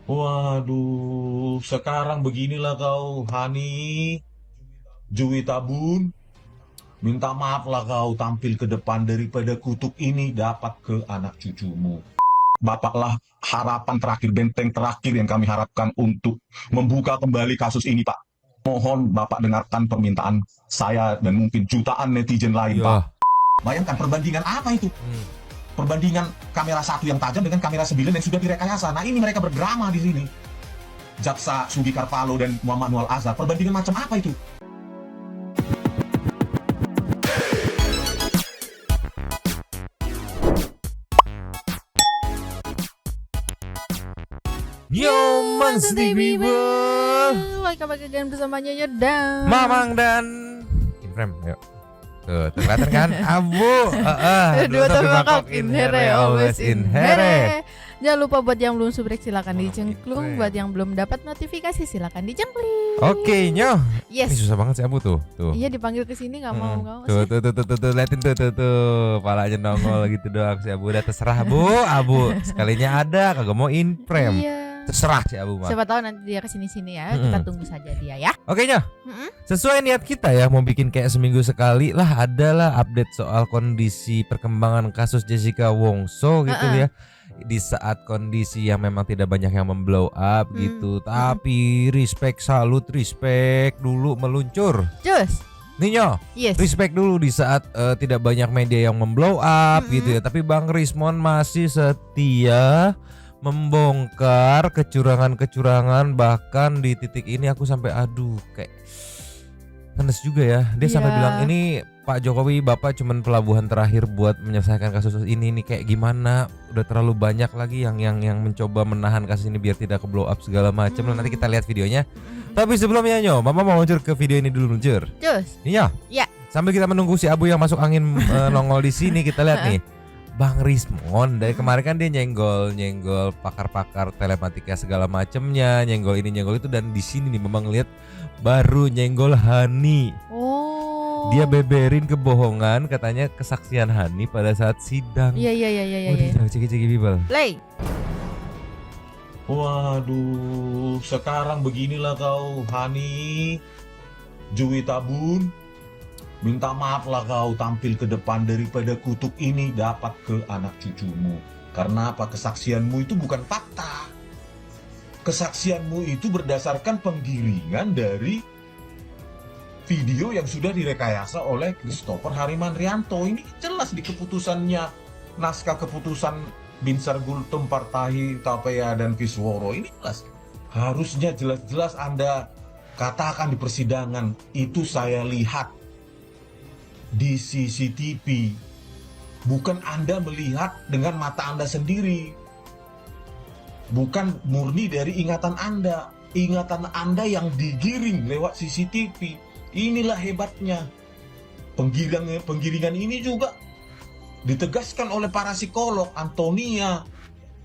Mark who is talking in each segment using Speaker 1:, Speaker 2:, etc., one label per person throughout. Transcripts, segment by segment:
Speaker 1: Waduh, sekarang beginilah kau, Hani, Juwita Bun. Minta maaflah kau tampil ke depan daripada kutuk ini dapat ke anak cucumu. Bapaklah harapan terakhir, benteng terakhir yang kami harapkan untuk membuka kembali kasus ini, Pak. Mohon Bapak dengarkan permintaan saya dan mungkin jutaan netizen lain, Pak.
Speaker 2: Ya.
Speaker 1: Bayangkan perbandingan apa itu? Perbandingan kamera 1 yang tajam dengan kamera 9 yang sudah direkayasa. Nah, ini mereka berdrama di sini. Jaksa Sugi Karpalo dan Muhammad Nual Azhar. Perbandingan macam apa itu?
Speaker 2: Yo, Monster TV
Speaker 3: Welcome back again bersama Nyonya dan
Speaker 2: Mamang dan Inframe, yuk. Tuh, kelihatan kan? Abu.
Speaker 3: Dua tapi mangkok in here, always in here.
Speaker 2: here.
Speaker 3: Jangan lupa buat yang belum subrek silakan
Speaker 2: Mangkok
Speaker 3: dicengklung.
Speaker 2: in here.
Speaker 3: Buat yang belum dapat notifikasi silakan dicengkling.
Speaker 2: Oke, Nyo. Ini
Speaker 3: Yes.
Speaker 2: susah banget sih Abu tuh. Tuh.
Speaker 3: Iya dipanggil ke sini nggak mau
Speaker 2: Tuh, liatin tuh, palanya nongol gitu doang si Abu. Udah terserah Abu, sekalinya ada, kagak mau in frame.
Speaker 3: Iya.
Speaker 2: Terserah si Abu mah.
Speaker 3: Siapa tahu nanti dia kesini ya. Kita tunggu saja dia ya.
Speaker 2: Oke, Nyo. Sesuai niat kita ya, mau bikin kayak seminggu sekali lah, adalah update soal kondisi perkembangan kasus Jessica Wongso gitu ya. Di saat kondisi yang memang tidak banyak yang memblow up gitu, tapi respect dulu meluncur.
Speaker 3: Cus.
Speaker 2: Ninyo,
Speaker 3: Yes.
Speaker 2: respect dulu di saat tidak banyak media yang memblow up gitu ya. Tapi Bang Rismon masih setia membongkar kecurangan-kecurangan, bahkan di titik ini aku sampai aduh kayak tenes juga ya. Dia sampai
Speaker 3: Iya.
Speaker 2: bilang ini Pak Jokowi Bapak cuman pelabuhan terakhir buat menyelesaikan kasus ini nih, kayak gimana udah terlalu banyak lagi yang mencoba menahan kasus ini biar tidak ke blow up segala macam. Nanti kita lihat videonya. Tapi sebelumnya Nyo, Mama mau luncur ke video ini dulu luncur.
Speaker 3: Cus.
Speaker 2: Iya.
Speaker 3: Ya.
Speaker 2: Sambil kita menunggu si Abu yang masuk angin nongol di sini, kita lihat nih. Bang Rismon dari kemarin kan dia nyenggol pakar-pakar telematika segala macemnya, nyenggol ini nyenggol itu, dan di sini nih memang lihat baru nyenggol Hani.
Speaker 3: Oh.
Speaker 2: Dia beberin kebohongan katanya kesaksian Hani pada saat sidang.
Speaker 3: Iya.
Speaker 2: Oh, ceki people.
Speaker 3: Play.
Speaker 1: Waduh, sekarang beginilah kau, Hani, Juwita Bun. Minta maaflah kau tampil ke depan daripada kutuk ini dapat ke anak cucumu. Karena apa? Kesaksianmu itu bukan fakta. Kesaksianmu itu berdasarkan penggiringan dari video yang sudah direkayasa oleh Christopher Hariman Rianto. Ini jelas di keputusannya, naskah keputusan Binsar Gultom Partahi Tapaya dan Kisworo. Ini jelas. Harusnya jelas-jelas Anda katakan di persidangan, itu saya lihat di CCTV, bukan Anda melihat dengan mata Anda sendiri, bukan murni dari ingatan Anda yang digiring lewat CCTV. Inilah hebatnya. Penggiringan ini juga ditegaskan oleh para psikolog Antonia,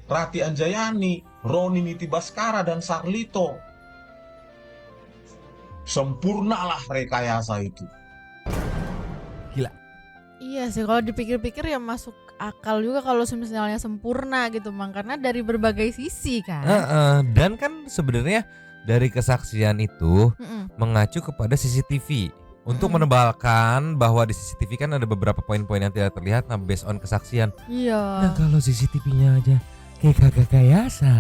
Speaker 1: Rati Anjayani, Roni Niti Baskara, dan Sarlito. Sempurnalah rekayasa itu.
Speaker 3: Iya sih, kalau dipikir-pikir ya masuk akal juga kalau misalnya sempurna gitu, Mang, karena dari berbagai sisi kan.
Speaker 2: Dan kan sebenarnya dari kesaksian itu mengacu kepada CCTV untuk menebalkan bahwa di CCTV kan ada beberapa poin-poin yang tidak terlihat, nah based on kesaksian.
Speaker 3: Iya.
Speaker 2: Nah kalau CCTV-nya aja kayak kagak kayasa,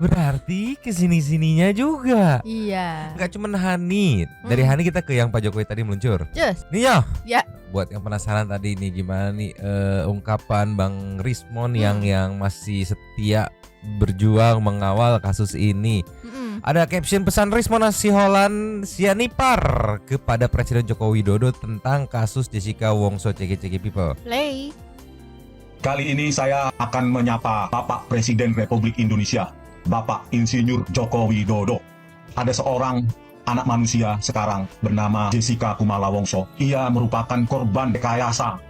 Speaker 2: berarti kesini-sininya juga.
Speaker 3: Iya.
Speaker 2: Gak cuma Hani. Dari Hani kita ke yang Pak Jokowi tadi meluncur.
Speaker 3: Just.
Speaker 2: Nih ya.
Speaker 3: Ya.
Speaker 2: Buat yang penasaran tadi nih gimana nih ungkapan Bang Rismon yang masih setia berjuang mengawal kasus ini. Ada caption pesan Rismon Nasiholan Sianipar kepada Presiden Joko Widodo tentang kasus Jessica Wongso. Ceki people.
Speaker 3: Play.
Speaker 1: Kali ini saya akan menyapa Bapak Presiden Republik Indonesia, Bapak Insinyur Joko Widodo. Ada seorang anak manusia sekarang bernama Jessica Kumala Wongso. Ia merupakan korban rekayasa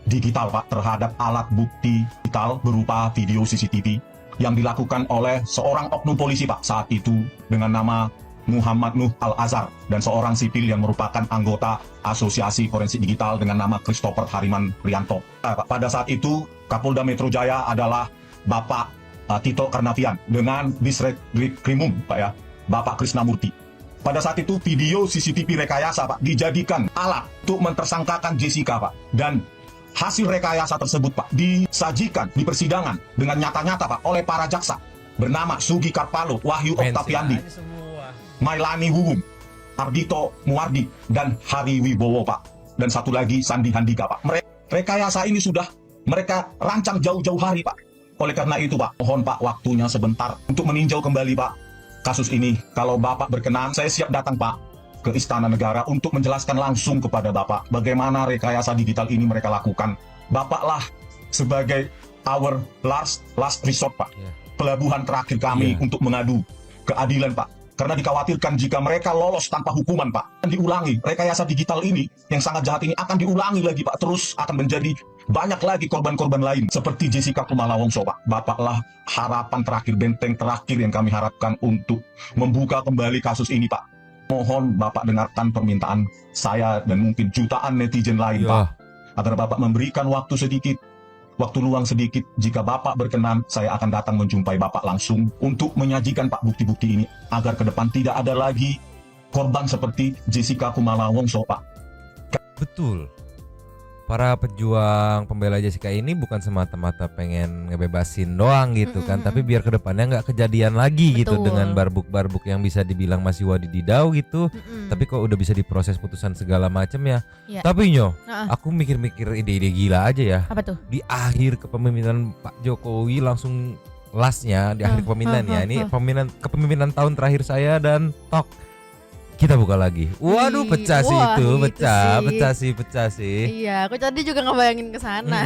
Speaker 1: digital, Pak, terhadap alat bukti digital berupa video CCTV yang dilakukan oleh seorang oknum polisi, Pak, saat itu dengan nama Muhammad Nuh Al-Azhar, dan seorang sipil yang merupakan anggota Asosiasi Forensik Digital dengan nama Christopher Hariman Rianto. Pada saat itu Kapolda Metro Jaya adalah Bapak Tito Karnavian dengan Disrekrimum Pak ya, Bapak Krisnamurti. Pada saat itu video CCTV rekayasa Pak dijadikan alat untuk mentersangkakan Jessica Pak, dan hasil rekayasa tersebut Pak disajikan di persidangan dengan nyata-nyata Pak oleh para jaksa bernama Sugi Karpalo, Wahyu Oktaviandi, Mailani Wubum, Ardito Muardi, dan Hari Wibowo Pak, dan satu lagi Sandi Handika Pak. Rekayasa ini sudah mereka rancang jauh-jauh hari Pak. Oleh karena itu Pak, mohon Pak waktunya sebentar untuk meninjau kembali Pak kasus ini. Kalau Bapak berkenan, saya siap datang Pak ke Istana Negara untuk menjelaskan langsung kepada Bapak bagaimana rekayasa digital ini mereka lakukan. Bapaklah sebagai our last resort Pak, pelabuhan terakhir kami untuk mengadu keadilan Pak. Karena dikhawatirkan jika mereka lolos tanpa hukuman Pak, akan diulangi. Rekayasa digital ini yang sangat jahat ini akan diulangi lagi Pak. Terus akan menjadi banyak lagi korban-korban lain seperti Jessica Kumala Wongso Pak. Bapaklah harapan terakhir, benteng terakhir yang kami harapkan untuk membuka kembali kasus ini Pak. Mohon Bapak dengarkan permintaan saya dan mungkin jutaan netizen lain Pak, agar Bapak memberikan waktu sedikit, waktu luang sedikit. Jika Bapak berkenan, saya akan datang menjumpai Bapak langsung untuk menyajikan Pak bukti-bukti ini agar ke depan tidak ada lagi korban seperti Jessica Kumala Wongso Pak.
Speaker 2: Betul. Para pejuang pembela Jessica ini bukan semata-mata pengen ngebebasin doang gitu kan, tapi biar kedepannya nggak kejadian lagi gitu dengan barbuk-barbuk yang bisa dibilang masih wadididau gitu, tapi kok udah bisa diproses putusan segala macam ya. Tapi aku mikir-mikir ide-ide gila aja ya.
Speaker 3: Apa tuh?
Speaker 2: Di akhir kepemimpinan Pak Jokowi langsung lastnya di akhir kepemimpinannya ini kepemimpinan tahun terakhir saya dan tok kita buka lagi. Waduh, pecah sih itu, pecah sih.
Speaker 3: Iya, aku tadi juga ngebayangin ke sana.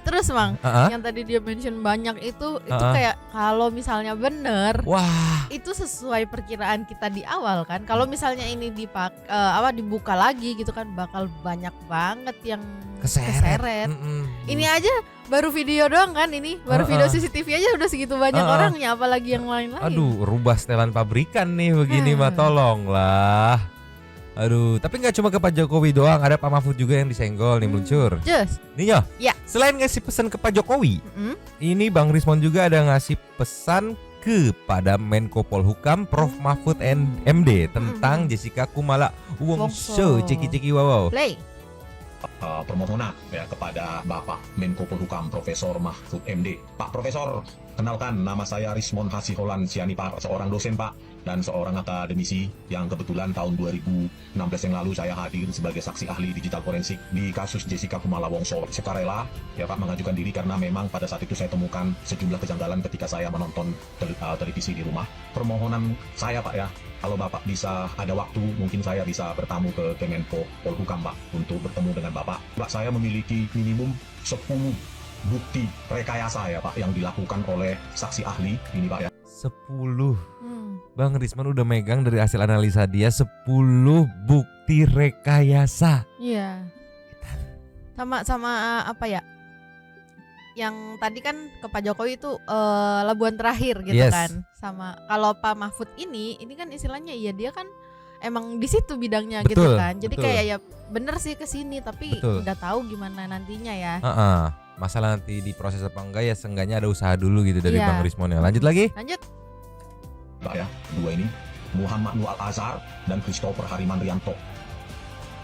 Speaker 3: Terus Mang, yang tadi dia mention banyak itu kayak kalau misalnya bener,
Speaker 2: wah,
Speaker 3: itu sesuai perkiraan kita di awal kan. Kalau misalnya ini dibuka lagi gitu kan, bakal banyak banget yang keseret. Ini aja baru video doang kan ini, baru video CCTV aja udah segitu banyak orangnya, apalagi yang lain-lain.
Speaker 2: Aduh, rubah setelan pabrikan nih begini mah, tolong lah. Aduh, tapi nggak cuma ke Pak Jokowi doang, ada Pak Mahfud juga yang disenggol nih meluncur. Nih ya, selain ngasih pesan ke Pak Jokowi, ini Bang Rismon juga ada ngasih pesan kepada Menko Polhukam Prof Mahfud MD tentang Jessica Kumala Wongso. Ceki wow.
Speaker 3: Play.
Speaker 1: Permohonan ya kepada Bapak Menko Polhukam Profesor Mahfud MD. Pak Profesor, kenalkan nama saya Rismon Hasiholan Sianipar, seorang dosen Pak dan seorang akademisi yang kebetulan tahun 2016 yang lalu saya hadir sebagai saksi ahli digital forensik di kasus Jessica Kumala Wongso. Sukarela ya Pak mengajukan diri karena memang pada saat itu saya temukan sejumlah kejanggalan ketika saya menonton televisi di rumah. Permohonan saya Pak ya, kalau Bapak bisa ada waktu, mungkin saya bisa bertamu ke Kemenko Polhukam Pak untuk bertemu dengan Bapak. Pak, saya memiliki minimum 10 bukti rekayasa ya Pak yang dilakukan oleh saksi ahli ini Pak ya.
Speaker 2: 10. Bang Risman udah megang dari hasil analisa dia 10 bukti rekayasa.
Speaker 3: Iya. Sama apa ya? Yang tadi kan ke Pak Jokowi itu labuhan terakhir gitu kan. Sama kalau Pak Mahfud ini kan istilahnya ya dia kan emang di situ bidangnya gitu kan. Jadi kayak ya bener sih ke sini tapi udah tahu gimana nantinya ya.
Speaker 2: Masalah nanti diproses apa enggak ya seenggaknya ada usaha dulu gitu dari Bang Rismon ya. Lanjut lagi.
Speaker 1: Pak ya, dua ini Muhammad Nur Al-Azhar dan Christopher Harimandrianto.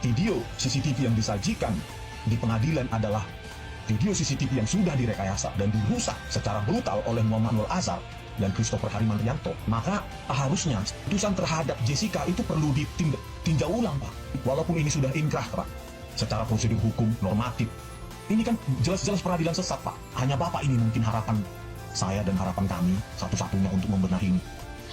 Speaker 1: Video CCTV yang disajikan di pengadilan adalah video CCTV yang sudah direkayasa dan dirusak secara brutal oleh Muhammad Nur Al-Azhar dan Christopher Harimandrianto. Maka harusnya putusan terhadap Jessica itu perlu ditinjau ulang Pak. Walaupun ini sudah inkrah Pak, secara prosedur hukum normatif. Ini kan jelas-jelas peradilan sesat Pak. Hanya Bapak ini mungkin harapan saya dan harapan kami satu-satunya untuk membenahi ini.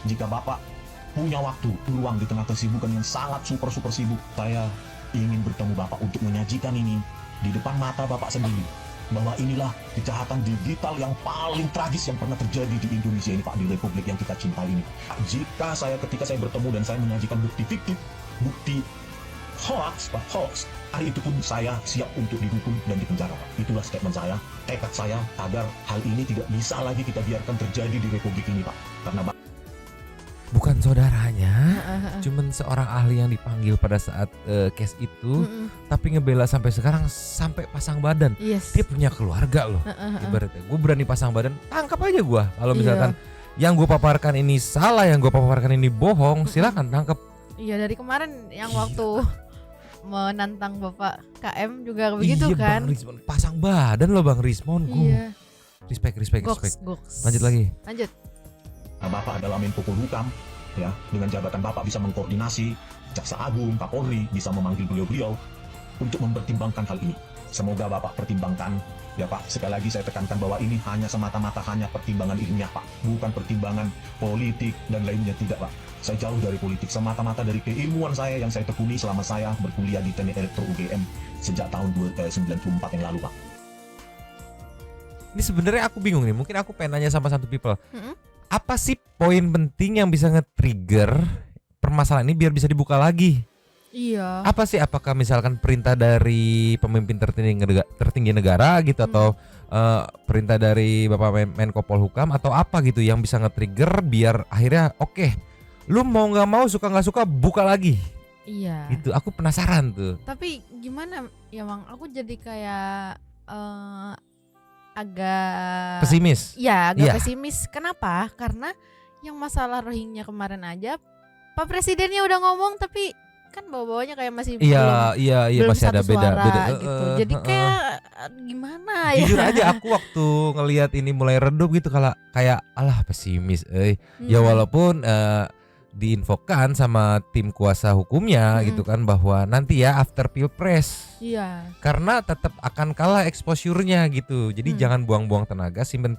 Speaker 1: Jika Bapak punya waktu, ruang di tengah kesibukan yang sangat super sibuk, saya ingin bertemu Bapak untuk menyajikan ini di depan mata Bapak sendiri. Bahwa inilah kejahatan digital yang paling tragis yang pernah terjadi di Indonesia ini Pak, di Republik yang kita cintai ini. Ketika saya bertemu dan saya menyajikan bukti fiktif, bukti hoax, hari itu pun saya siap untuk dihukum dan dipenjara Pak. Itulah statement saya, tekad saya agar hal ini tidak bisa lagi kita biarkan terjadi di Republik ini Pak. Karena
Speaker 2: bukan bukan saudaranya, cuman seorang ahli yang dipanggil pada saat case itu, tapi ngebela sampai sekarang sampai pasang badan.
Speaker 3: Yes.
Speaker 2: Dia punya keluarga loh. Ibaratnya gue berani pasang badan, tangkap aja gue. Kalau misalkan yang gue paparkan ini salah, yang gue paparkan ini bohong, silakan tangkap.
Speaker 3: Iya, dari kemarin yang waktu menantang Bapak KM juga begitu kan.
Speaker 2: Bang Rismon pasang badan loh Bang Rismon.
Speaker 3: Iya.
Speaker 2: Respect.
Speaker 3: Goks.
Speaker 2: Lanjut lagi.
Speaker 1: Bapak adalah Menko Polhukam, ya, dengan jabatan Bapak bisa mengkoordinasi Jaksa Agung, Kapolri, bisa memanggil beliau-beliau untuk mempertimbangkan hal ini. Semoga Bapak pertimbangkan, ya Pak. Sekali lagi saya tekankan bahwa ini hanya semata-mata hanya pertimbangan ilmiah Pak, bukan pertimbangan politik dan lainnya, tidak Pak. Saya jauh dari politik, semata-mata dari keilmuan saya yang saya tekuni selama saya berkuliah di Teknik Elektro UGM sejak tahun 1994 yang lalu Pak.
Speaker 2: Ini sebenarnya aku bingung nih, mungkin aku pengen nanya sama satu people. Apa sih poin penting yang bisa nge-trigger permasalahan ini biar bisa dibuka lagi?
Speaker 3: Iya.
Speaker 2: Apa sih, apakah misalkan perintah dari pemimpin tertinggi negara gitu, atau perintah dari Bapak Menko Polhukam atau apa gitu yang bisa nge-trigger biar akhirnya oke, lu mau nggak mau, suka nggak suka, buka lagi.
Speaker 3: Iya.
Speaker 2: Gitu, aku penasaran tuh.
Speaker 3: Tapi gimana ya Bang, aku jadi kayak agak
Speaker 2: Pesimis.
Speaker 3: Ya, agak
Speaker 2: Iya.
Speaker 3: pesimis. Kenapa? Karena yang masalah Rohingya kemarin aja Pak Presidennya udah ngomong, tapi kan bawa-bawanya kayak masih
Speaker 2: Iya,
Speaker 3: belum
Speaker 2: masih ada
Speaker 3: satu
Speaker 2: beda
Speaker 3: suara gitu. Jadi kayak gimana ya?
Speaker 2: Jujur aja aku waktu ngelihat ini mulai redup gitu, kayak alah pesimis. Ya walaupun diinfokan sama tim kuasa hukumnya gitu kan, bahwa nanti ya after pilpres.
Speaker 3: Iya.
Speaker 2: Karena tetap akan kalah exposure-nya gitu. Jadi jangan buang-buang tenaga, simpen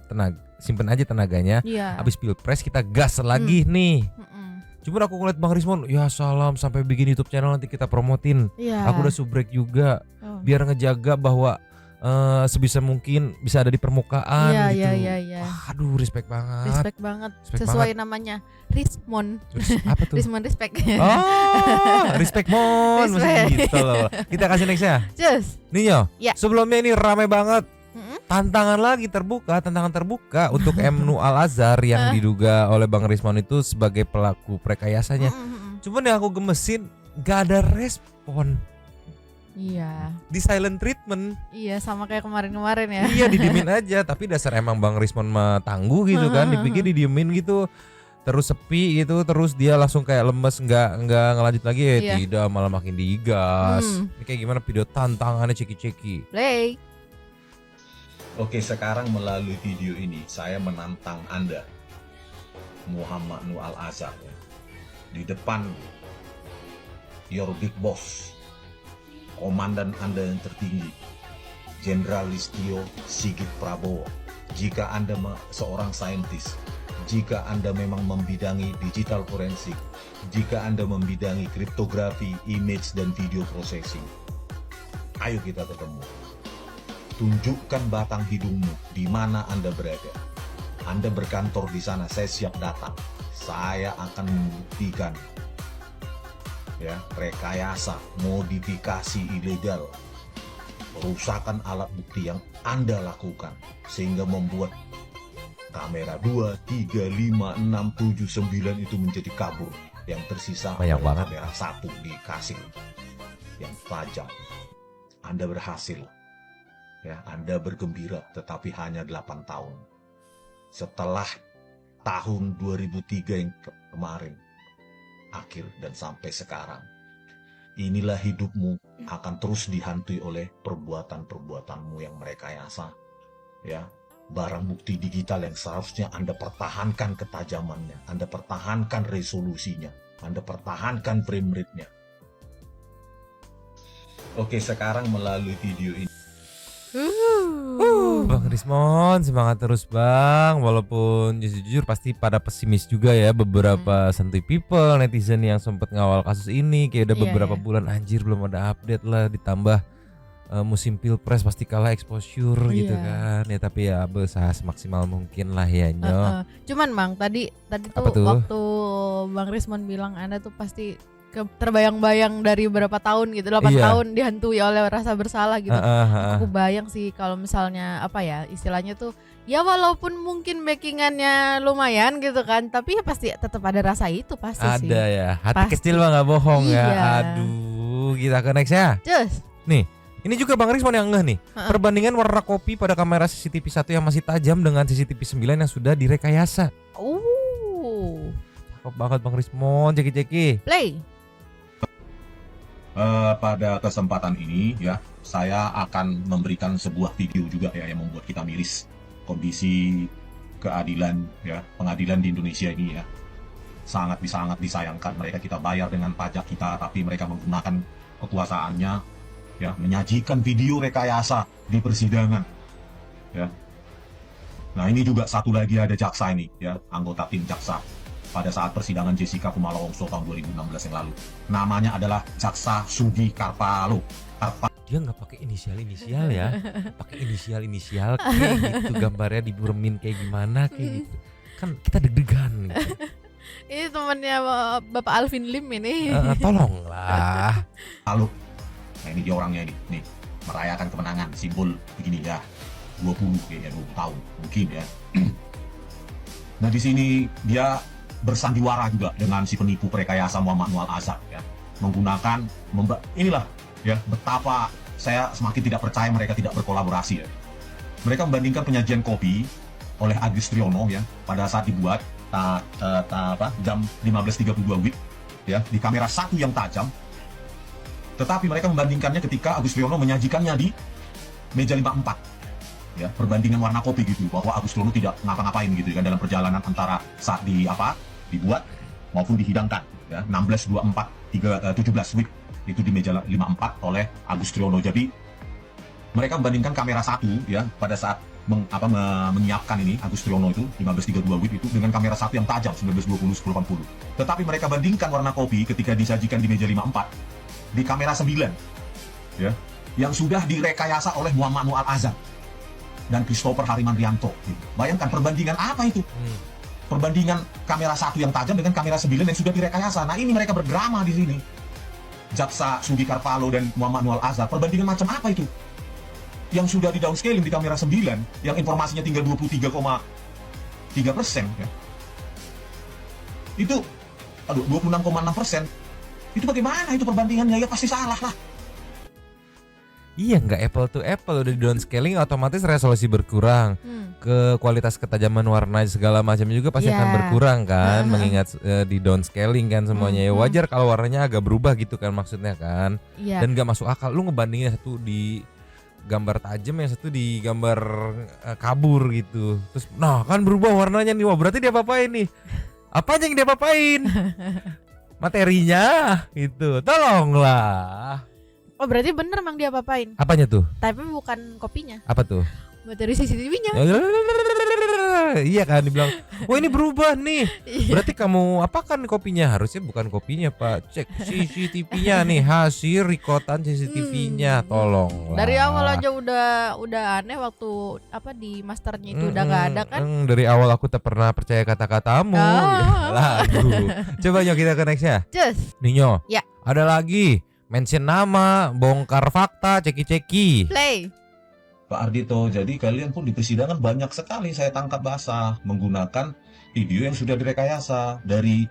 Speaker 2: aja tenaganya.
Speaker 3: Iya.
Speaker 2: Habis pilpres kita gas lagi nih. Cuman aku ngeliat Bang Rismon, ya salam sampai bikin YouTube channel nanti kita promotin.
Speaker 3: Iya.
Speaker 2: Aku udah subrek juga, biar ngejaga bahwa sebisa mungkin bisa ada di permukaan gitu.
Speaker 3: Iya.
Speaker 2: Aduh, respect banget.
Speaker 3: Respect banget. Sesuai namanya Rismon.
Speaker 2: Apa tuh?
Speaker 3: Rismon respect.
Speaker 2: Oh, respect mon.
Speaker 3: Respect.
Speaker 2: Gitu loh. Kita kasih nextnya.
Speaker 3: Just.
Speaker 2: Ninyo,
Speaker 3: Ya.
Speaker 2: sebelumnya ini ramai banget. Tantangan terbuka untuk M. Nu Al-Azhar yang diduga oleh Bang Rismon itu sebagai pelaku prekayasanya. Cuman yang aku gemesin, gak ada respon.
Speaker 3: Iya.
Speaker 2: Di silent treatment.
Speaker 3: Iya, sama kayak kemarin-kemarin ya.
Speaker 2: Iya, didiemin aja. Tapi dasar emang Bang Rismon mah tangguh gitu kan. Dipikir didiemin gitu, terus sepi gitu, terus dia langsung kayak lemes, nggak ngelanjut lagi ya.
Speaker 3: Iya.
Speaker 2: Tidak, malah makin digas. Ini kayak gimana video tantangannya ceki-ceki.
Speaker 3: Play.
Speaker 1: Oke, sekarang melalui video ini saya menantang Anda, Muhammad Nu Al-Azhar, ya, di depan your big boss, komandan Anda yang tertinggi, Jenderal Listio Sigit Prabowo. Jika Anda seorang saintis, jika Anda memang membidangi digital forensik, jika Anda membidangi kriptografi, image dan video processing, ayo kita ketemu. Tunjukkan batang hidungmu di mana Anda berada. Anda berkantor di sana, saya siap datang. Saya akan membuktikan ya, rekayasa, modifikasi ilegal, perusakan alat bukti yang Anda lakukan sehingga membuat kamera 2, 3, 5, 6, 7, 9 itu menjadi kabur. Yang tersisa
Speaker 2: banyak
Speaker 1: adalah
Speaker 2: banget.
Speaker 1: kamera 1 di kasir yang tajam. Anda berhasil. Ya, Anda bergembira, tetapi hanya 8 tahun. Setelah tahun 2003 yang kemarin, akhir dan sampai sekarang, inilah hidupmu akan terus dihantui oleh perbuatan-perbuatanmu yang merekayasa. Ya, barang bukti digital yang seharusnya Anda pertahankan ketajamannya, Anda pertahankan resolusinya, Anda pertahankan frame rate-nya. Oke, sekarang melalui video ini,
Speaker 2: Bang Rismon semangat terus Bang. Walaupun jujur pasti pada pesimis juga ya beberapa santuy people, netizen yang sempat ngawal kasus ini. Kayak udah beberapa bulan anjir belum ada update lah. Ditambah musim pilpres pasti kalah exposure gitu kan. Ya tapi ya berusaha semaksimal mungkin lah ya Nyo.
Speaker 3: Cuman Bang tadi
Speaker 2: tuh?
Speaker 3: Waktu Bang Rismon bilang Anda tuh pasti terbayang-bayang dari berapa tahun gitu, 8 tahun dihantui oleh rasa bersalah gitu. Aku bayang sih kalau misalnya apa ya istilahnya tuh Ya walaupun mungkin backingannya lumayan gitu kan, tapi ya pasti tetap ada rasa itu pasti sih.
Speaker 2: Ada ya. Hati
Speaker 3: Pasti.
Speaker 2: kecil mah nggak bohong ya.
Speaker 3: Iya.
Speaker 2: Aduh, kita ke next ya.
Speaker 3: Cus.
Speaker 2: Nih, ini juga Bang Rismon yang ngeh nih.
Speaker 3: Heeh.
Speaker 2: Perbandingan warna kopi pada kamera CCTV 1 yang masih tajam dengan CCTV 9 yang sudah direkayasa. Cakep banget Bang Rismon, ceki-ceki.
Speaker 3: Play.
Speaker 1: Pada kesempatan ini ya, saya akan memberikan sebuah video juga ya yang membuat kita miris kondisi keadilan ya, pengadilan di Indonesia ini ya. Sangat disayangkan, mereka kita bayar dengan pajak kita, tapi mereka menggunakan kekuasaannya ya, menyajikan video rekayasa di persidangan ya. Nah ini juga satu lagi ada jaksa ini ya, anggota tim jaksa pada saat persidangan Jessica Kumala Wongso tahun 2016 yang lalu. Namanya adalah Jaksa Sugi Karpalo.
Speaker 2: Dia nggak pakai inisial ya, pakai inisial kayak gitu, gambarnya diburemin kayak gimana kayak gitu. Kan kita deg-degan gitu.
Speaker 3: Ini temannya Bapak Alvin Lim ini.
Speaker 2: Tolonglah.
Speaker 1: Lalu, nah ini dia orangnya ini, nih merayakan kemenangan, simbol begini ya, 20 kayaknya 20 tahun mungkin ya. Nah di sini dia bersandiwara juga dengan si penipu perekayasa Muhammad Nual Azhar ya, menggunakan inilah ya, betapa saya semakin tidak percaya mereka tidak berkolaborasi ya. Mereka membandingkan penyajian kopi oleh Agus Triyono ya pada saat dibuat jam 15.32 WIB ya, di kamera 1 yang tajam. Tetapi mereka membandingkannya ketika Agus Triyono menyajikannya di meja 54 ya, perbandingan warna kopi gitu, bahwa Agus Triyono tidak ngapa-ngapain gitu kan dalam perjalanan antara saat dibuat maupun dihidangkan ya. 17 WIB itu di meja 54 oleh Agus Triyono. Jadi mereka membandingkan kamera 1 ya pada saat menyiapkan ini Agus Triyono itu 15.32 WIB itu dengan kamera 1 yang tajam 1920-1080. Tetapi mereka bandingkan warna kopi ketika disajikan di meja 54 di kamera 9 ya, yang sudah direkayasa oleh Muhammad Nual Azhar dan Christopher Harimanrianto. Bayangkan perbandingan apa itu? Perbandingan kamera 1 yang tajam dengan kamera 9 yang sudah direkayasa. Nah ini mereka berdrama di sini. Jaksa Sugi Karpalo dan Muhammad Nual Azhar, perbandingan macam apa itu? Yang sudah di downscaling di kamera 9, yang informasinya tinggal 23,3% ya. Itu 26,6%. Itu bagaimana itu perbandingannya? Ya pasti salah lah.
Speaker 2: Iya, nggak apple to apple, udah di downscaling otomatis resolusi berkurang. Ke kualitas ketajaman warna segala macam juga pasti akan berkurang kan, mengingat di downscaling kan semuanya. Ya wajar kalau warnanya agak berubah gitu kan maksudnya kan. Dan nggak masuk akal lu ngebandingin satu di gambar tajam yang satu di gambar kabur gitu. Terus nah kan berubah warnanya nih, wah berarti dia apa-apain nih. Apa yang dia apa-apain? Materinya gitu. Tolonglah.
Speaker 3: Oh berarti bener Mang dia apa-apain.
Speaker 2: Apanya tuh?
Speaker 3: Tapi bukan kopinya.
Speaker 2: Apa tuh?
Speaker 3: Materi CCTV-nya.
Speaker 2: Iya kan dibilang, wah ini berubah nih. Berarti kamu apakan kopinya? Harusnya bukan kopinya Pak, cek CCTV-nya nih, hasil rekotan CCTV-nya. Tolong.
Speaker 3: Dari awal aja udah aneh waktu di masternya itu udah nggak ada kan?
Speaker 2: Dari awal aku tak pernah percaya kata-katamu. Lagu. Coba Nyo kita ke next ya.
Speaker 3: Cus.
Speaker 2: Ninyo.
Speaker 3: Ya.
Speaker 2: Ada lagi. Mention nama, bongkar fakta, ceki-ceki.
Speaker 3: Play.
Speaker 1: Pak Ardito, jadi kalian pun di persidangan banyak sekali saya tangkap basah menggunakan video yang sudah direkayasa. Dari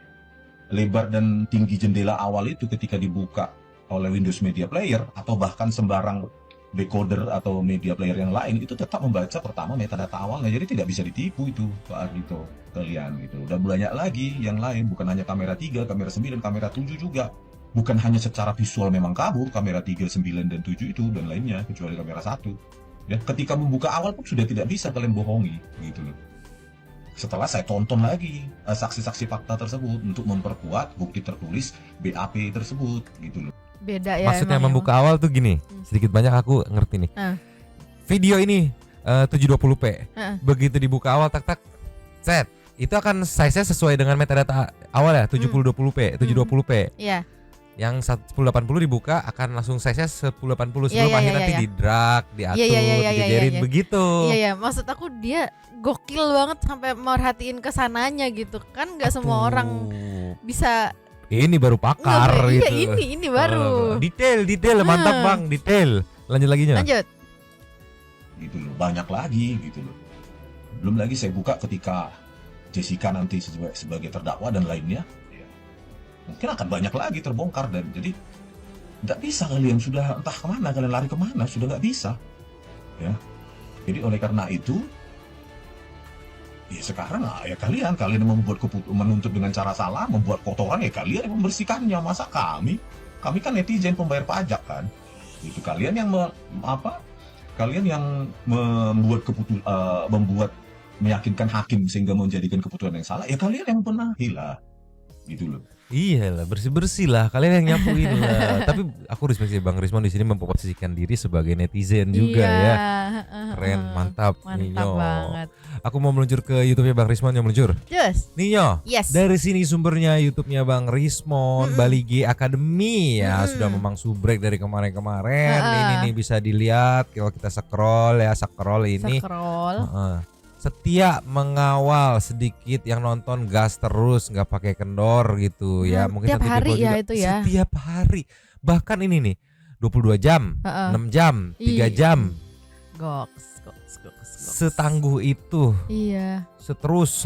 Speaker 1: lebar dan tinggi jendela awal itu ketika dibuka oleh Windows Media Player atau bahkan sembarang decoder atau media player yang lain, itu tetap membaca pertama metadata awalnya. Jadi tidak bisa ditipu itu Pak Ardito kalian gitu. Dan banyak lagi yang lain, bukan hanya kamera 3, kamera 9, kamera 7 juga. Bukan hanya secara visual memang kabur, kamera 3, 9, dan 7 itu dan lainnya, kecuali kamera 1. Ya, ketika membuka awal pun sudah tidak bisa kalian bohongi, gitu loh. Setelah saya tonton lagi saksi-saksi fakta tersebut untuk memperkuat bukti tertulis BAP tersebut, gitu loh.
Speaker 3: Beda ya.
Speaker 2: Maksudnya membuka awal tuh gini, sedikit banyak aku ngerti nih. Video ini 720p, begitu dibuka awal tak set, itu akan size-nya sesuai dengan metadata awal ya, 720p.
Speaker 3: Iya.
Speaker 2: Yang 1080 dibuka akan langsung size-nya 1080 sebelum akhirnya nanti di-drag, diatur, dijejerin begitu.
Speaker 3: Iya, maksud aku dia gokil banget sampai merhatiin kesananya gitu kan, nggak semua orang bisa.
Speaker 2: Ini baru pakar gitu.
Speaker 3: Iya, ini baru.
Speaker 2: Detail, mantap Bang, detail. Lanjut lagi Nyo.
Speaker 3: Lanjut.
Speaker 1: Gitu loh, banyak lagi gitu loh. Belum lagi saya buka ketika Jessica nanti sebagai terdakwa dan lainnya, mungkin akan banyak lagi terbongkar. Dan jadi nggak bisa kalian sudah entah kemana, kalian lari kemana, sudah nggak bisa. Ya, jadi oleh karena itu, ya sekarang ya kalian yang membuat menuntut dengan cara salah, membuat kotoran, ya kalian yang membersihkannya. Masa kami kan netizen pembayar pajak kan. Itu kalian yang kalian yang membuat meyakinkan hakim sehingga menjadikan keputusan yang salah, ya kalian yang benahi lah, gitu loh.
Speaker 2: Iya lah, bersih lah, kalian yang nyapuin lah. Tapi aku respect sih Bang Rismon di sini memposisikan diri sebagai netizen juga ya. Keren, mantap Ninyo.
Speaker 3: Banget.
Speaker 2: Aku mau meluncur ke YouTube-nya Bang Rismon, yang meluncur.
Speaker 3: Just.
Speaker 2: Ninyo.
Speaker 3: Yes.
Speaker 2: Dari sini sumbernya YouTube-nya Bang Rismon, Bali G Academy ya, sudah memang subrek dari kemarin-kemarin. Ini nih bisa dilihat kalau kita scroll ini. Setia mengawal, sedikit yang nonton gas terus, nggak pakai kendor gitu ya. Mungkin
Speaker 3: tiap hari
Speaker 2: juga
Speaker 3: ya itu ya.
Speaker 2: Setiap hari. Bahkan ini nih 22 jam, 6 jam, 3 jam.
Speaker 3: Goks.
Speaker 2: Setangguh itu.
Speaker 3: Iya.
Speaker 2: Terus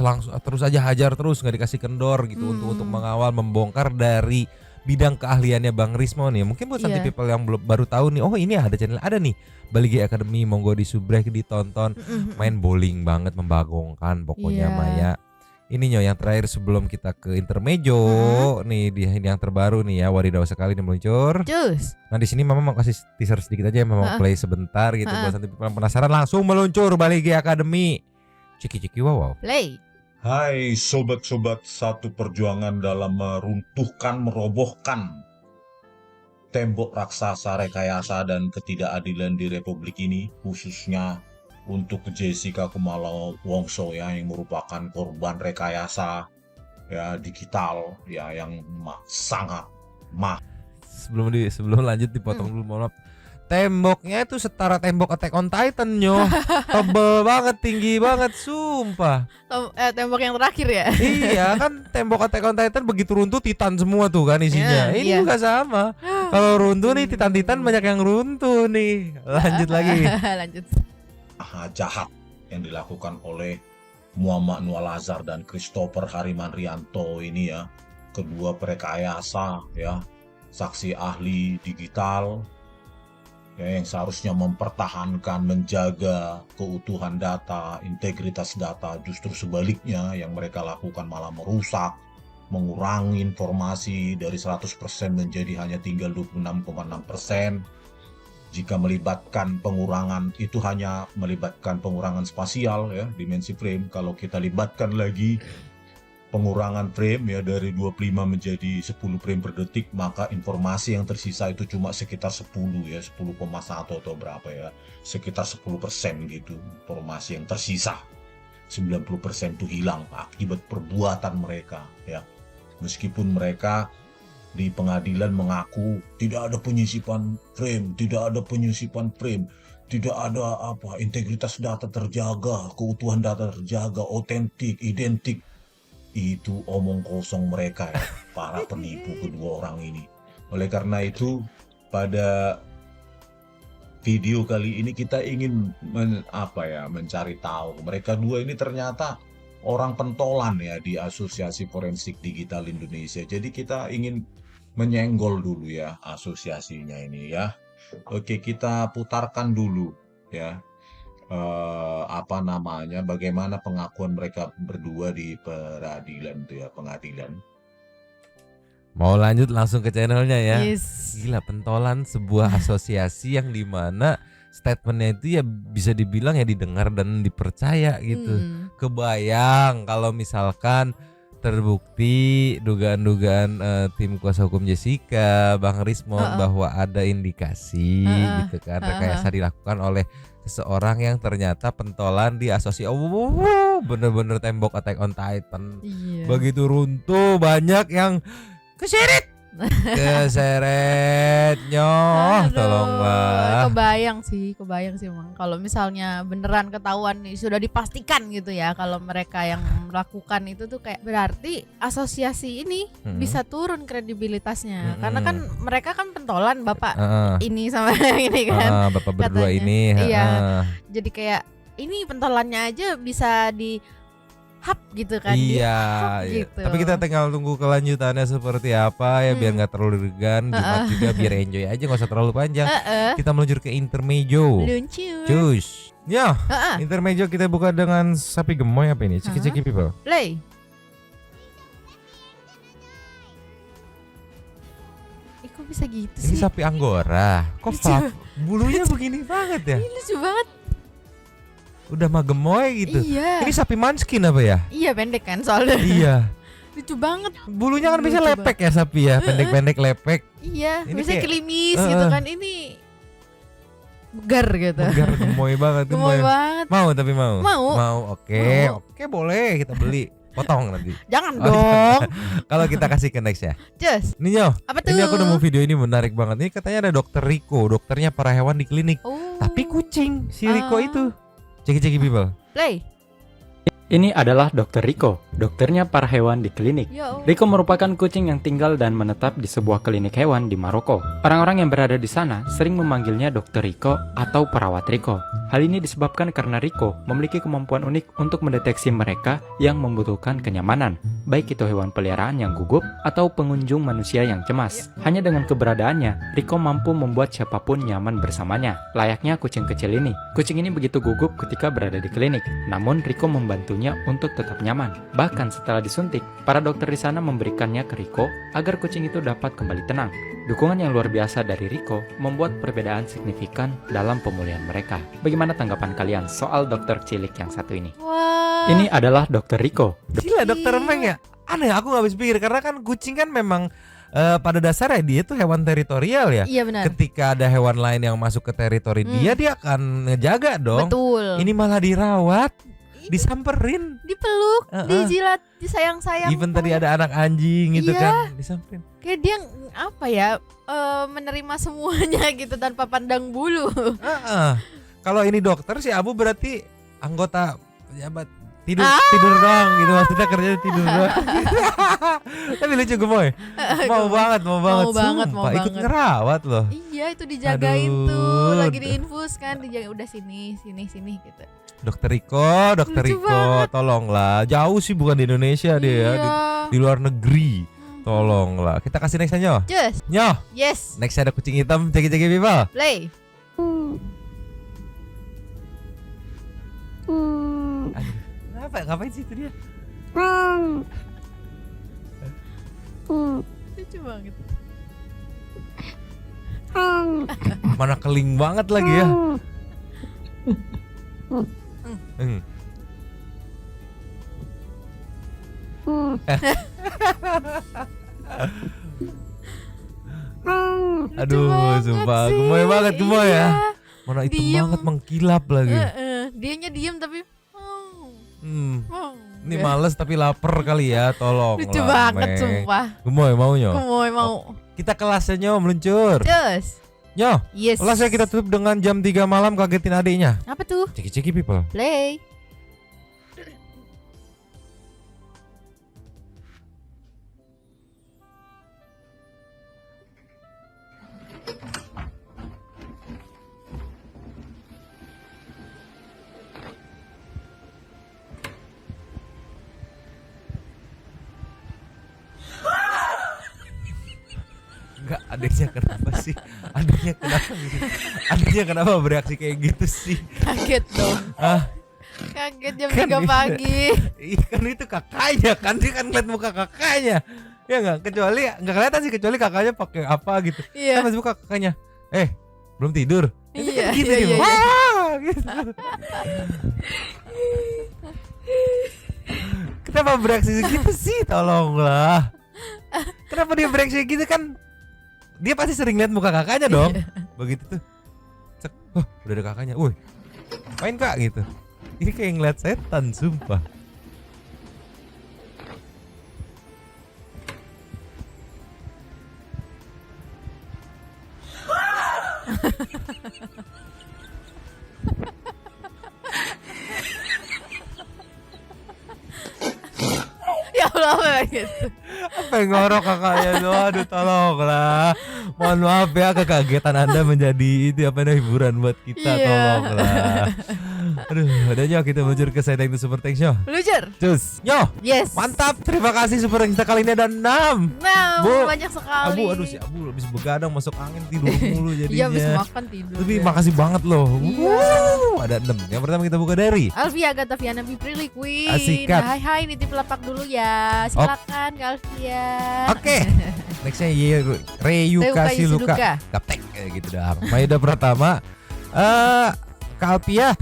Speaker 2: aja hajar terus, nggak dikasih kendor gitu untuk mengawal, membongkar dari bidang keahliannya Bang Rismon ya. Mungkin buat santai people yang baru tahu nih, oh ini ada channel, ada nih Bali G Academy, monggo disubrek, ditonton. Main bowling banget, membagongkan pokoknya Maya. Ini Nyo yang terakhir sebelum kita ke intermejo nih, di yang terbaru nih ya, wadidaw sekali nih meluncur.
Speaker 3: Cus.
Speaker 2: Nah di sini Mama mau kasih teaser sedikit aja, Mama play sebentar gitu buat santai people yang penasaran, langsung meluncur Bali G Academy. Ciki wow.
Speaker 3: Play.
Speaker 1: Hai sobat-sobat satu perjuangan dalam merobohkan tembok raksasa rekayasa dan ketidakadilan di Republik ini, khususnya untuk Jessica Kumala Wongso ya, yang merupakan korban rekayasa ya digital ya, yang sangat
Speaker 2: Sebelum lanjut dipotong dulu, mohon maaf. Temboknya itu setara tembok Attack on Titan Nyo. Tebel banget, tinggi banget, sumpah.
Speaker 3: Tembok yang terakhir ya.
Speaker 2: Iya kan, tembok Attack on Titan begitu runtuh Titan semua tuh kan isinya. Ini juga sama. Kalau runtuh nih Titan banyak yang runtuh nih. Lanjut lagi.
Speaker 3: Lanjut.
Speaker 1: Jahat yang dilakukan oleh Muhammad Nualazar dan Christopher Harimanrianto ini ya, kedua perekayasa ya, saksi ahli digital ya, yang seharusnya mempertahankan, menjaga keutuhan data, integritas data, justru sebaliknya yang mereka lakukan malah merusak, mengurangi informasi dari 100% menjadi hanya tinggal 26,6%. Jika melibatkan pengurangan, itu hanya melibatkan pengurangan spasial ya, dimensi frame. Kalau kita libatkan lagi pengurangan frame ya dari 25 menjadi 10 frame per detik, maka informasi yang tersisa itu cuma sekitar 10 ya, 10,1 atau berapa ya, sekitar 10% gitu informasi yang tersisa. 90% itu hilang akibat perbuatan mereka ya. Meskipun mereka di pengadilan mengaku tidak ada penyisipan frame, tidak ada integritas data terjaga, keutuhan data terjaga, otentik, identik. Itu omong kosong mereka ya, para penipu kedua orang ini. Oleh karena itu, pada video kali ini kita ingin mencari tahu mereka dua ini ternyata orang pentolan ya di Asosiasi Forensik Digital Indonesia. Jadi kita ingin menyenggol dulu ya asosiasinya ini ya. Oke, kita putarkan dulu ya. Bagaimana pengakuan mereka berdua di peradilan itu ya, pengadilan.
Speaker 2: Mau lanjut langsung ke channelnya ya.
Speaker 3: Yes.
Speaker 2: Gila, pentolan sebuah asosiasi yang dimana statementnya itu ya bisa dibilang ya didengar dan dipercaya gitu. Kebayang kalau misalkan terbukti dugaan-dugaan tim kuasa hukum Jessica, Bang Rismon bahwa ada indikasi gitu kan rekayasa dilakukan oleh seseorang yang ternyata pentolan di asosiasi. Bener-bener tembok Attack on Titan. Iya. Begitu runtuh banyak yang keseret tolonglah.
Speaker 3: Kebayang sih emang kalau misalnya beneran ketahuan nih, sudah dipastikan gitu ya kalau mereka yang melakukan itu tuh kayak berarti asosiasi ini bisa turun kredibilitasnya karena kan mereka kan pentolan bapak ini sama yang ini kan
Speaker 2: bapak berdua
Speaker 3: katanya.
Speaker 2: ini
Speaker 3: iya jadi kayak ini pentolannya aja bisa di hap gitu kan.
Speaker 2: Iya,
Speaker 3: Di-hap
Speaker 2: iya.
Speaker 3: gitu.
Speaker 2: Tapi kita tinggal tunggu kelanjutannya seperti apa ya, biar nggak terlalu deg-degan. Jumat juga biar enjoy aja, nggak usah terlalu panjang. Kita meluncur ke intermezzo.
Speaker 3: Luncur.
Speaker 2: Cus. Ya, intermezzo kita buka dengan sapi gemoy apa ini? Ciki-ciki people.
Speaker 3: Play. Kok bisa gitu
Speaker 2: Ini
Speaker 3: sih?
Speaker 2: sapi Anggora. Kok bulunya begini banget ya?
Speaker 3: Ini lucu banget.
Speaker 2: Udah mah gemoy gitu.
Speaker 3: Iya.
Speaker 2: Ini sapi Manskin apa ya?
Speaker 3: Iya pendek kan soalnya.
Speaker 2: Iya.
Speaker 3: Lucu banget.
Speaker 2: Bulunya kan bisa
Speaker 3: Lucu
Speaker 2: lepek ya sapi ya, pendek-pendek lepek.
Speaker 3: Iya.
Speaker 2: Ini
Speaker 3: Biasanya
Speaker 2: kayak-
Speaker 3: kelimis gitu kan. Ini bugar gitu.
Speaker 2: Bugar gemoy banget,
Speaker 3: Gemoy banget.
Speaker 2: Mau tapi mau.
Speaker 3: Mau.
Speaker 2: Oke.
Speaker 3: Mau.
Speaker 2: Oke, boleh kita beli. Potong nanti.
Speaker 3: Jangan
Speaker 2: Oh,
Speaker 3: dong.
Speaker 2: Kalau kita kasih ke next ya.
Speaker 3: Just.
Speaker 2: Nih Nyo,
Speaker 3: Apa tuh?
Speaker 2: ini aku nemu video ini menarik banget. Ini katanya ada dokter Rico, dokternya para hewan di klinik.
Speaker 3: Oh.
Speaker 2: Tapi kucing si Rico
Speaker 3: Ah.
Speaker 2: itu. Ceki-ceki people.
Speaker 3: Play.
Speaker 4: Ini adalah Dr. Rico, dokternya para hewan di klinik.
Speaker 3: Ya Allah.
Speaker 4: Rico merupakan kucing yang tinggal dan menetap di sebuah klinik hewan di Maroko. Orang-orang yang berada di sana sering memanggilnya Dr. Rico atau perawat Rico. Hal ini disebabkan karena Rico memiliki kemampuan unik untuk mendeteksi mereka yang membutuhkan kenyamanan, baik itu hewan peliharaan yang gugup atau pengunjung manusia yang cemas. Hanya dengan keberadaannya, Rico mampu membuat siapapun nyaman bersamanya, layaknya kucing kecil ini. Kucing ini begitu gugup ketika berada di klinik, namun Rico membantunya untuk tetap nyaman. Bahkan setelah disuntik, para dokter di sana memberikannya ke Rico agar kucing itu dapat kembali tenang. Dukungan yang luar biasa dari Rico membuat perbedaan signifikan dalam pemulihan mereka. Bagaimana tanggapan kalian soal dokter cilik yang satu ini?
Speaker 3: Wah.
Speaker 4: Ini adalah dokter Rico.
Speaker 2: Gila dokter Meng ya. Aneh, aku gak habis pikir karena kan kucing kan memang pada dasarnya dia tuh hewan teritorial ya.
Speaker 3: Iya benar.
Speaker 2: Ketika ada hewan lain yang masuk ke teritori dia akan ngejaga dong.
Speaker 3: Betul.
Speaker 2: Ini malah dirawat, disamperin.
Speaker 3: Dipeluk, dijilat, disayang-sayang.
Speaker 2: Even tadi ada anak anjing gitu
Speaker 3: Iya.
Speaker 2: kan, disamperin.
Speaker 3: Kayak dia apa ya? Menerima semuanya gitu tanpa pandang bulu.
Speaker 2: Kalau ini dokter si Abu berarti anggota pejabat tidur doang gitu, maksudnya kerjanya tidur doang. Tapi lucu gemoy. Mau banget.
Speaker 3: Mau banget,
Speaker 2: Sumpah,
Speaker 3: mau
Speaker 2: ikut
Speaker 3: banget.
Speaker 2: ngerawat loh.
Speaker 3: Iya itu dijagain
Speaker 2: Aduh.
Speaker 3: tuh, lagi diinfus kan, dijaga udah sini gitu.
Speaker 2: Dokter Rico,
Speaker 3: Lucu banget.
Speaker 2: tolonglah. Jauh sih bukan di Indonesia dia ya,
Speaker 3: Iya.
Speaker 2: di luar negeri. Tolonglah. Kita kasih next aja.
Speaker 3: Just.
Speaker 2: Nyoh,
Speaker 3: Yes.
Speaker 2: next ada kucing hitam, ceki-ceki people.
Speaker 3: Play.
Speaker 2: Aduh, ngapain sih itu dia?
Speaker 3: Lucu banget.
Speaker 2: Mana keling banget lagi ya. Aduh,
Speaker 3: banget
Speaker 2: sumpah,
Speaker 3: sih.
Speaker 2: gemoy banget gemoy ya.
Speaker 3: Iya.
Speaker 2: Mana hitam
Speaker 3: Diem.
Speaker 2: banget mengkilap lagi.
Speaker 3: Dianya diem tapi
Speaker 2: Ini males tapi lapar kali ya, tolong.
Speaker 3: lucu banget sumpah.
Speaker 2: Gemoy mau Nyo?
Speaker 3: Gemoy mau.
Speaker 2: Kita kelasnya Nyo meluncur.
Speaker 3: Just.
Speaker 2: Nyo,
Speaker 3: Yes.
Speaker 2: kelasnya kita tutup dengan jam 3 malam kagetin adiknya.
Speaker 3: Apa tuh?
Speaker 2: Ceki-ceki people.
Speaker 3: Play.
Speaker 2: Enggak, adiknya kenapa sih? Adiknya kenapa gitu? Adiknya kenapa bereaksi kayak gitu sih?
Speaker 3: Kaget dong.
Speaker 2: Ah,
Speaker 3: Kaget jam
Speaker 2: Kan
Speaker 3: 3
Speaker 2: bisa.
Speaker 3: pagi.
Speaker 2: iya kan itu kakaknya kan, dia kan ngeliat muka kakaknya. Ya enggak, kecuali enggak kelihatan sih kecuali kakaknya pakai apa gitu.
Speaker 3: Iya.
Speaker 2: Kan masih buka kakaknya. Belum tidur. Itu
Speaker 3: Iya,
Speaker 2: kan gitu
Speaker 3: iya,
Speaker 2: dia.
Speaker 3: iya, iya.
Speaker 2: Wah, gitu. Kenapa bereaksi segitu sih? Tolonglah. Kenapa dia bereaksi gitu kan? Dia pasti sering lihat muka kakaknya dong. Begitu tuh. Cek, udah ada kakaknya. Woi. Main Kak gitu. Ini kayak ngeliat setan sumpah.
Speaker 3: Ya Allah kayak gitu.
Speaker 2: Apa yang ngorok kakaknya tuh? Aduh tolonglah. Mohon maaf ya kekagetan Anda menjadi itu apa hiburan buat kita,
Speaker 3: Iya.
Speaker 2: tolonglah. Aduh, udah Nyoh, kita meluncur ke Sedang The Super Thanks Nyoh.
Speaker 3: Meluncur.
Speaker 2: Cus, Nyoh.
Speaker 3: Yes.
Speaker 2: Mantap, terima kasih Super Thanks kita kali ini ada 6.
Speaker 3: Nah,
Speaker 2: Bu,
Speaker 3: banyak sekali.
Speaker 2: Aduh si Abu habis begadang masuk angin tidur mulu jadinya.
Speaker 3: Iya, habis makan tidur.
Speaker 2: Tapi
Speaker 3: ya.
Speaker 2: makasih banget loh.
Speaker 3: Iya.
Speaker 2: Ada 6. Yang pertama kita buka dari
Speaker 3: Alvia Gataviana Bipri Liquid.
Speaker 2: Asikat.
Speaker 3: Hai nitip lapak dulu ya. Silakan Kak Alvia.
Speaker 2: Oke. Nextnya Reyuka Siluka. Gaptek kayak gitu dah. Maida pertama Kalpia.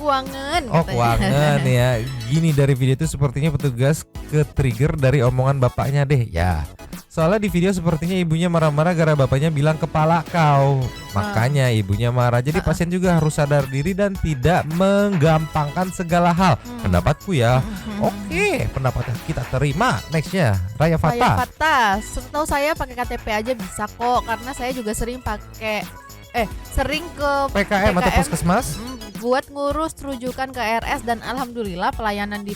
Speaker 3: Kuangan.
Speaker 2: Oh, keuangan ya. Gini dari video itu sepertinya petugas ke trigger dari omongan bapaknya deh. Ya. Soalnya di video sepertinya ibunya marah-marah gara bapaknya bilang kepala kau. Makanya ibunya marah. Jadi pasien juga harus sadar diri dan tidak menggampangkan segala hal. Pendapatku ya. Oke, pendapat kita terima. Nextnya Raya
Speaker 3: Raya
Speaker 2: Fata.
Speaker 3: Fata. Setahu saya pakai KTP aja bisa kok, karena saya juga sering pakai sering ke
Speaker 2: PKM atau puskesmas?
Speaker 3: Buat ngurus rujukan ke RS, dan alhamdulillah pelayanan di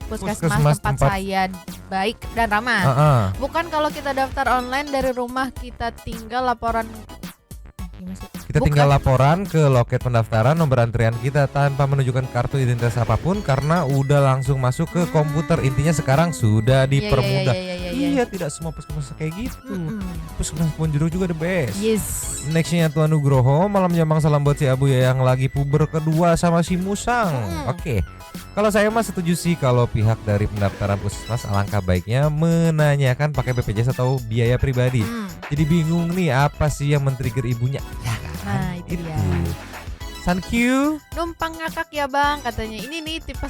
Speaker 2: Puskesmas
Speaker 3: tempat saya baik dan ramah. Bukan kalau kita daftar online dari rumah kita tinggal laporan.
Speaker 2: Kita tinggal laporan ke loket pendaftaran nomor antrian kita tanpa menunjukkan kartu identitas apapun karena udah langsung masuk ke komputer. Intinya sekarang sudah dipermudah. Iya, tidak semua puskesmas kayak gitu. Puskesmas Ponjero juga the best.
Speaker 3: Yes.
Speaker 2: Nextnya Tuan Nugroho, malam Jamang salam buat si Abu ya yang lagi puber kedua sama si Musang. Oke. Kalau saya mah setuju sih kalau pihak dari pendaftaran puskesmas alangkah baiknya menanyakan pakai BPJS atau biaya pribadi. Jadi bingung nih apa sih yang men-trigger ibunya? Ya kan?
Speaker 3: Nah, itu dia.
Speaker 2: Thank you.
Speaker 3: Numpang ngakak ya Bang, katanya. Ini nih tipe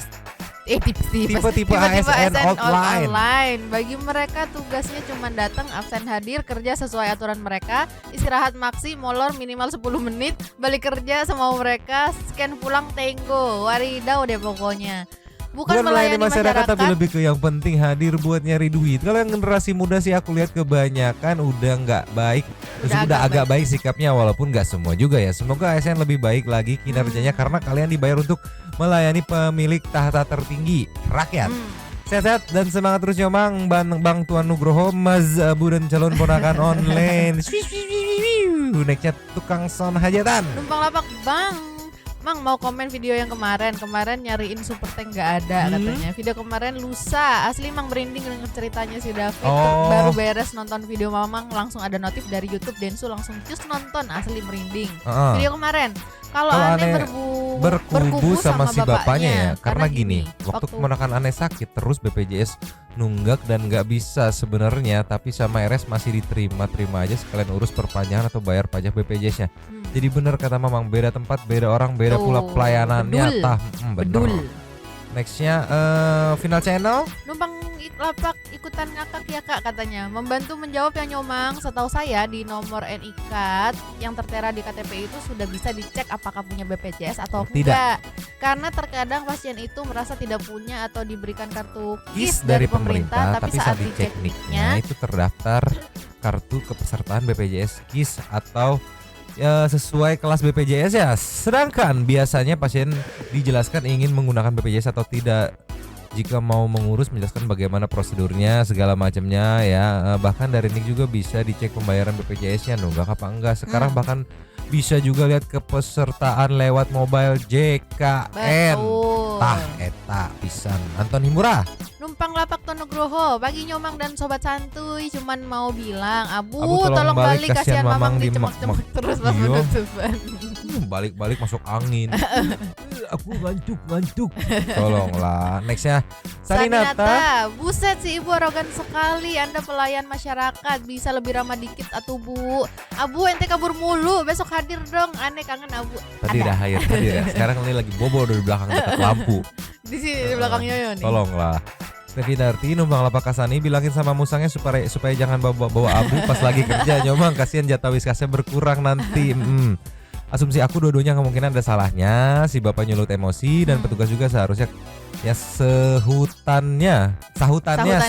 Speaker 2: ASN online.
Speaker 3: Bagi mereka tugasnya cuma datang, absen hadir, kerja sesuai aturan mereka, istirahat maksi, molor minimal 10 menit, balik kerja semau mereka, scan pulang tenggo, waridau deh pokoknya. Bukan melayani masyarakat,
Speaker 2: tapi lebih ke yang penting hadir buat nyari duit. Kalau yang generasi muda sih aku lihat kebanyakan udah nggak baik, udah agak baik sikapnya, walaupun nggak semua juga ya. Semoga ASN lebih baik lagi kinerjanya karena kalian dibayar untuk melayani pemilik tahta tertinggi, rakyat. Sehat-sehat dan semangat terus Nyomang, Bang Tuan Nugroho, Mas Abu dan calon ponakan online. Nextnya tukang sound hajatan.
Speaker 3: Numpang lapak Bang. Mang mau komen video yang kemarin nyariin super tank gak ada katanya. Video kemarin lusa, asli Mang merinding dengan ceritanya si David. Baru beres nonton video Mamang langsung ada notif dari YouTube, Densu langsung cus nonton, asli merinding. Video kemarin kalau Aneh berkubu sama si bapaknya ya.
Speaker 2: Karena gini, waktu keponakan Aneh sakit terus BPJS nunggak dan nggak bisa sebenarnya, tapi sama RS masih diterima aja sekalian urus perpanjangan atau bayar pajak BPJS-nya. Jadi bener kata Mamang, beda tempat, beda orang, beda pula pelayanannya. Bener. Nextnya Final Channel.
Speaker 3: Numpang lapak ikutan ngakak ya Kak katanya. Membantu menjawab yang Nyomang. Setahu saya di nomor NIK yang tertera di KTP itu sudah bisa dicek apakah punya BPJS atau tidak. Karena terkadang pasien itu merasa tidak punya atau diberikan kartu KIS dari pemerintah, tapi saat dicek NIK-nya
Speaker 2: itu terdaftar kartu kepesertaan BPJS KIS atau sesuai kelas BPJS ya. Sedangkan biasanya pasien dijelaskan ingin menggunakan BPJS atau tidak. Jika mau mengurus menjelaskan bagaimana prosedurnya segala macamnya ya. Bahkan dari NIK juga bisa dicek pembayaran BPJS-nya nunggak apa enggak. Sekarang bahkan bisa juga lihat kepesertaan lewat mobile JKN. Tah eta pisan. Anton Himura.
Speaker 3: Numpang lapak Tuan Nugroho, pagi Nyomang dan sobat santuy, cuman mau bilang Abu
Speaker 2: tolong
Speaker 3: balik kasihan Mamang
Speaker 2: di
Speaker 3: dicemak-cemak terus pas penutupan.
Speaker 2: Balik-balik masuk angin. Aku ngantuk. Tolonglah. Nextnya Sarinata.
Speaker 3: Buset si ibu arogan sekali. Anda pelayan masyarakat, bisa lebih ramah dikit atuh Bu. Abu ente kabur mulu, besok hadir dong. Aneh kangen Abu.
Speaker 2: Tadi udah hadir ya. Sekarang ini lagi bobo di belakang dekat lampu.
Speaker 3: Di sini di belakang Yoyo nih.
Speaker 2: Tolonglah. Devinarti numpang lapak Kasani bilangin sama musangnya supaya jangan bawa Abu pas lagi kerja. Nyomang kasihan jatah wiskasnya berkurang nanti. Asumsi aku dua-duanya kemungkinan ada salahnya. Si bapak nyulut emosi dan petugas juga seharusnya ya sahutannya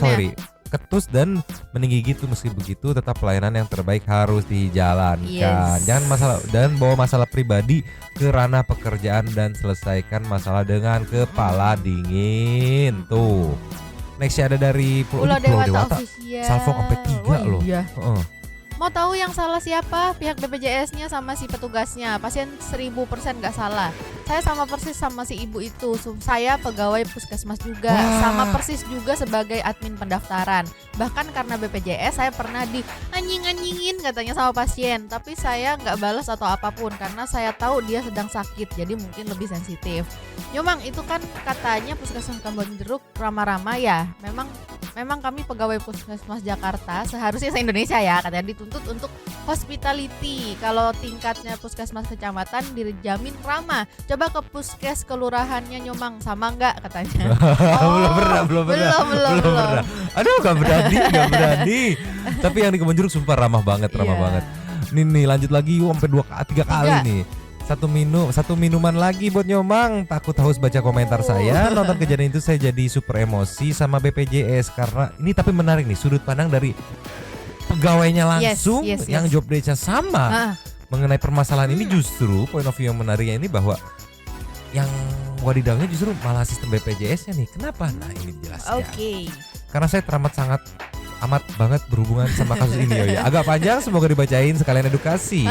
Speaker 2: sorry ketus dan meninggi gitu. Meski begitu tetap pelayanan yang terbaik harus dijalankan. Jangan bawa masalah pribadi ke ranah pekerjaan dan selesaikan masalah dengan kepala dingin. Tuh. Next ada dari
Speaker 3: Pulau Dewata Official.
Speaker 2: Salvo sampai 3 loh.
Speaker 3: Iya. Mau tahu yang salah siapa? Pihak BPJS-nya sama si petugasnya. Pasien 1000% nggak salah. Saya sama persis sama si ibu itu. Saya pegawai puskesmas juga.
Speaker 2: Wah.
Speaker 3: Sama persis juga sebagai admin pendaftaran. Bahkan karena BPJS saya pernah di anjing-anjingin katanya sama pasien. Tapi saya nggak balas atau apapun karena saya tahu dia sedang sakit. Jadi mungkin lebih sensitif. Nyomang itu kan katanya puskesmas Kambon Jeruk ramah-ramah ya. Memang kami pegawai puskesmas Jakarta seharusnya se-Indonesia ya katanya dituntut untuk hospitality. Kalau tingkatnya puskesmas kecamatan dijamin ramah. Coba ke puskes kelurahannya Nyomang sama enggak katanya.
Speaker 2: Belum pernah. Aduh, gak berani. Tapi yang di Kebon Jeruk sumpah ramah banget.
Speaker 3: Iya.
Speaker 2: Nih lanjut lagi yuk sampai 3 kali nih. Satu minuman lagi buat Nyomang. Takut haus baca komentar saya. Nonton kejadian itu saya jadi super emosi sama BPJS karena ini tapi menarik nih sudut pandang dari pegawainya langsung
Speaker 3: Yes.
Speaker 2: yang job desk-nya sama. Mengenai permasalahan ini justru point of view yang menariknya ini bahwa yang wadidawnya justru malah sistem BPJS-nya nih. Kenapa? Nah, ini jelasnya.
Speaker 3: Oke.
Speaker 2: Karena saya amat banget berhubungan sama kasus ini ya. Agak panjang, semoga dibacain sekalian edukasi.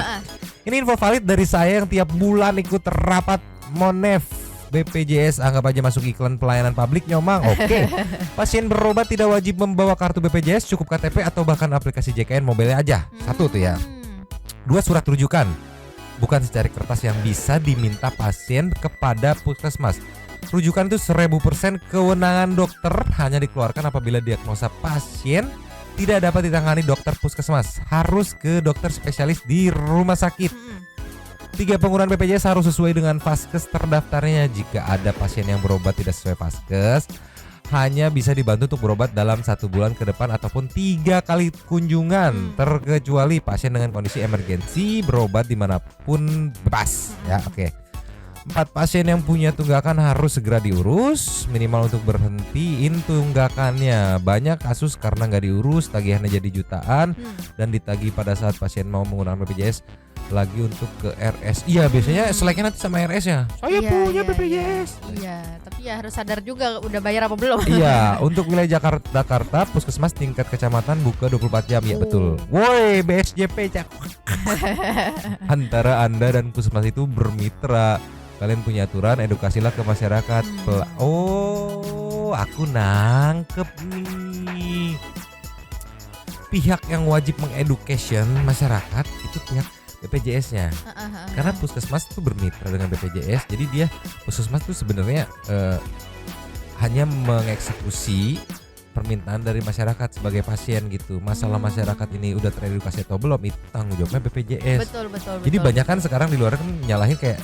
Speaker 2: Ini info valid dari saya yang tiap bulan ikut rapat Monef BPJS. Anggap aja masuk iklan pelayanan publik Nyomang. Oke. Pasien berobat tidak wajib membawa kartu BPJS, cukup KTP atau bahkan aplikasi JKN mobilnya aja. Satu tuh ya. 2 surat rujukan. Bukan secari kertas yang bisa diminta pasien kepada puskesmas. Rujukan itu 1000% kewenangan dokter, hanya dikeluarkan apabila diagnosa pasien tidak dapat ditangani dokter puskesmas. Harus ke dokter spesialis di rumah sakit. 3 penggunaan BPJS harus sesuai dengan vaskes terdaftarnya. Jika ada pasien yang berobat tidak sesuai vaskes, hanya bisa dibantu untuk berobat dalam 1 bulan ke depan ataupun 3 kali kunjungan, terkecuali pasien dengan kondisi emergensi berobat dimanapun bebas. Ya, oke. 4 pasien yang punya tunggakan harus segera diurus, minimal untuk berhentiin tunggakannya. Banyak kasus karena nggak diurus, tagihannya jadi jutaan dan ditagih pada saat pasien mau menggunakan BPJS lagi untuk ke RS. Iya, biasanya seleknya nanti sama RS-nya. Saya punya BPJS.
Speaker 3: Iya, tapi ya harus sadar juga udah bayar apa belum.
Speaker 2: Iya, untuk wilayah Jakarta, puskesmas tingkat kecamatan buka 24 jam. Ya betul. Woi, BSJP cak. Antara Anda dan puskesmas itu bermitra. Kalian punya aturan, edukasilah ke masyarakat. Oh, aku nangkep nih. Pihak yang wajib mengeducation masyarakat itu pihak BPJS-nya. Karena puskesmas itu bermitra dengan BPJS, jadi dia puskesmas itu sebenarnya hanya mengeksekusi permintaan dari masyarakat sebagai pasien gitu. Masalah masyarakat ini udah teredukasi atau belum, itu tanggung jawabnya BPJS.
Speaker 3: Betul.
Speaker 2: Jadi banyak kan sekarang di luar kan nyalahin kayak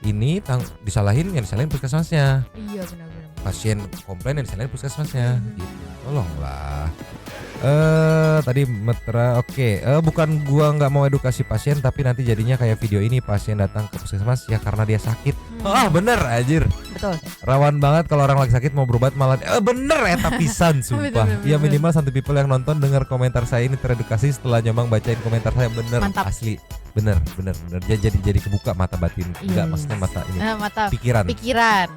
Speaker 2: ini disalahin puskesmasnya.
Speaker 3: Iya, benar.
Speaker 2: Pasien komplain yang disalahin puskesmasnya gitu. Tolonglah. Tadi metra oke. Bukan gua nggak mau edukasi pasien, tapi nanti jadinya kayak video ini, pasien datang ke puskesmas ya karena dia sakit. Bener anjir.
Speaker 3: Betul.
Speaker 2: Rawan banget kalau orang lagi sakit mau berobat malah bener tapisan sumpah. Ya minimal santai people yang nonton dengar komentar saya ini teredukasi setelah Nyomang bacain komentar saya. Bener.
Speaker 3: Mantap.
Speaker 2: Asli. Bener. Dia jadi kebuka mata batin. Enggak, maksudnya mata ini.
Speaker 3: Mata
Speaker 2: pikiran.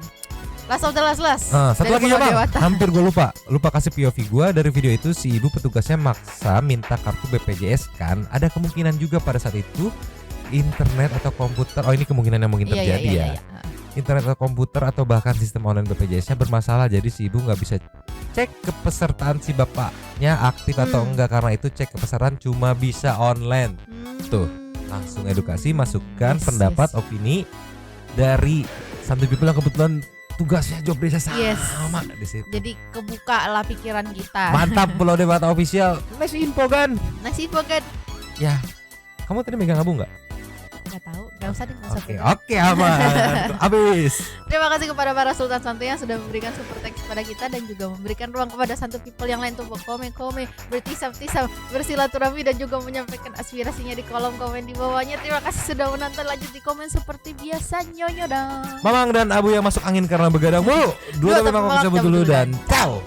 Speaker 3: Last of the last.
Speaker 2: Satu lagi Nyomang, hampir gue lupa kasih POV gue dari video itu. Si ibu petugasnya maksa minta kartu BPJS kan. Ada kemungkinan juga pada saat itu internet atau komputer. Oh, ini kemungkinan yang mungkin terjadi ya. Internet atau komputer atau bahkan sistem online BPJS-nya bermasalah. Jadi si ibu nggak bisa cek kepesertaan si bapaknya aktif atau enggak. Karena itu cek kepesertaan cuma bisa online. Tuh, langsung edukasi, masukkan pendapat, opini dari santai people yang kebetulan tugasnya job desa sama di situ.
Speaker 3: Jadi kebuka lah pikiran kita.
Speaker 2: Mantap, Pulau Dewata Official. Nice info kan? Ya, kamu tadi megang abu nggak?
Speaker 3: Nggak tahu, nggak usah deh, nggak usah.
Speaker 2: Oke, aman. Habis.
Speaker 3: Terima kasih kepada para Sultan Santuy yang sudah memberikan super thanks kepada kita dan juga memberikan ruang kepada santu people yang lain untuk komen, bertisam-tisam, bersilaturahmi dan juga menyampaikan aspirasinya di kolom komen di bawahnya. Terima kasih sudah menonton. Lanjut di komen seperti biasa, nyonyo dong.
Speaker 2: Mamang dan Abu yang masuk angin karena begadang mulu. Dua tapi memang bisa dulu dan ciao.